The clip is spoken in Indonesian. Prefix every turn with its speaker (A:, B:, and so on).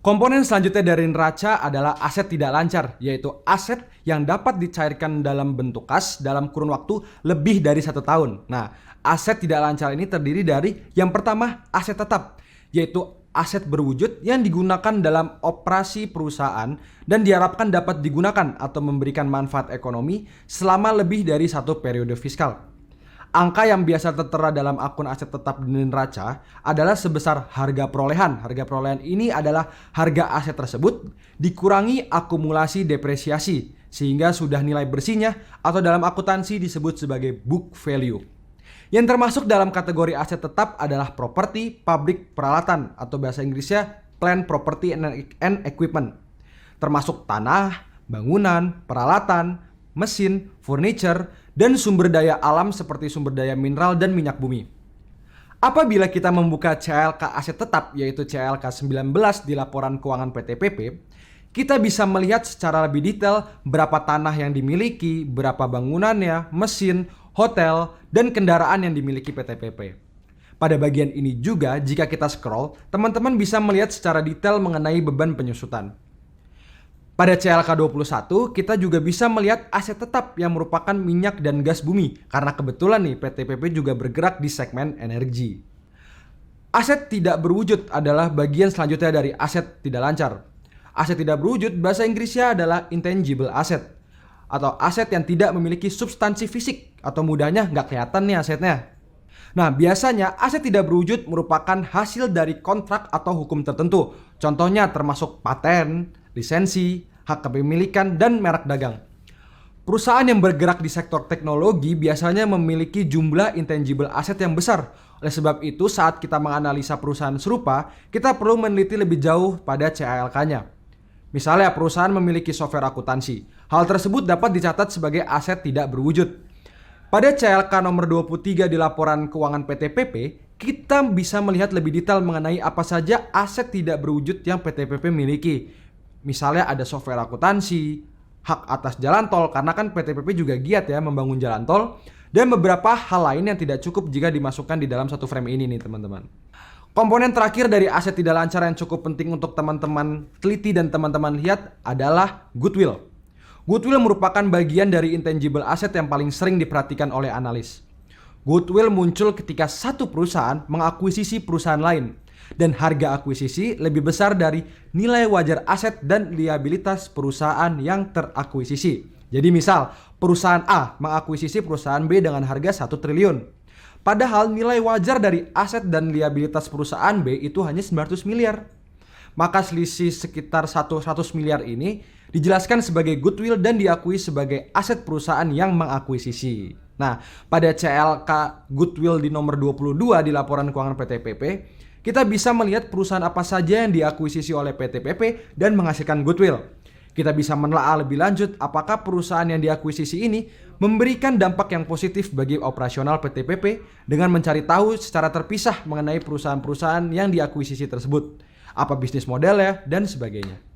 A: Komponen selanjutnya dari neraca adalah aset tidak lancar, yaitu aset yang dapat dicairkan dalam bentuk kas dalam kurun waktu lebih dari 1 tahun. Nah, aset tidak lancar ini terdiri dari yang pertama aset tetap, yaitu aset berwujud yang digunakan dalam operasi perusahaan dan diharapkan dapat digunakan atau memberikan manfaat ekonomi selama lebih dari satu periode fiskal. Angka yang biasa tertera dalam akun aset tetap di neraca adalah sebesar harga perolehan. Harga perolehan ini adalah harga aset tersebut dikurangi akumulasi depresiasi sehingga sudah nilai bersihnya atau dalam akuntansi disebut sebagai book value. Yang termasuk dalam kategori aset tetap adalah properti, pabrik, peralatan atau bahasa Inggrisnya plant, property, and equipment. Termasuk tanah, bangunan, peralatan, mesin, furniture, dan sumber daya alam seperti sumber daya mineral dan minyak bumi. Apabila kita membuka CLK aset tetap yaitu CLK 19 di laporan keuangan PTPP, kita bisa melihat secara lebih detail berapa tanah yang dimiliki, berapa bangunannya, mesin, hotel, dan kendaraan yang dimiliki PTPP. Pada bagian ini juga jika kita scroll, teman-teman bisa melihat secara detail mengenai beban penyusutan. Pada CLK 21, kita juga bisa melihat aset tetap yang merupakan minyak dan gas bumi karena kebetulan nih PTPP juga bergerak di segmen energi. Aset tidak berwujud adalah bagian selanjutnya dari aset tidak lancar. Aset tidak berwujud bahasa Inggrisnya adalah intangible asset atau aset yang tidak memiliki substansi fisik atau mudahnya nggak kelihatan nih asetnya. Nah, biasanya aset tidak berwujud merupakan hasil dari kontrak atau hukum tertentu. Contohnya termasuk paten, lisensi, hak kepemilikan, dan merek dagang. Perusahaan yang bergerak di sektor teknologi biasanya memiliki jumlah intangible aset yang besar. Oleh sebab itu, saat kita menganalisa perusahaan serupa, kita perlu meneliti lebih jauh pada CALK-nya. Misalnya, perusahaan memiliki software akuntansi. Hal tersebut dapat dicatat sebagai aset tidak berwujud. Pada CLK nomor 23 di laporan keuangan PTPP, kita bisa melihat lebih detail mengenai apa saja aset tidak berwujud yang PTPP miliki. Misalnya ada software akuntansi, hak atas jalan tol, karena kan PTPP juga giat ya membangun jalan tol, dan beberapa hal lain yang tidak cukup jika dimasukkan di dalam satu frame ini nih teman-teman. Komponen terakhir dari aset tidak lancar yang cukup penting untuk teman-teman teliti dan teman-teman lihat adalah goodwill. Goodwill merupakan bagian dari intangible asset yang paling sering diperhatikan oleh analis. Goodwill muncul ketika satu perusahaan mengakuisisi perusahaan lain dan harga akuisisi lebih besar dari nilai wajar aset dan liabilitas perusahaan yang terakuisisi. Jadi misal, perusahaan A mengakuisisi perusahaan B dengan harga 1 triliun. Padahal nilai wajar dari aset dan liabilitas perusahaan B itu hanya 900 miliar. Maka selisih sekitar 100 miliar ini dijelaskan sebagai goodwill dan diakui sebagai aset perusahaan yang mengakuisisi. Nah, pada CLK goodwill di nomor 22 di laporan keuangan PTPP, kita bisa melihat perusahaan apa saja yang diakuisisi oleh PTPP dan menghasilkan goodwill. Kita bisa menelaah lebih lanjut apakah perusahaan yang diakuisisi ini memberikan dampak yang positif bagi operasional PTPP dengan mencari tahu secara terpisah mengenai perusahaan-perusahaan yang diakuisisi tersebut, apa bisnis modelnya, dan sebagainya.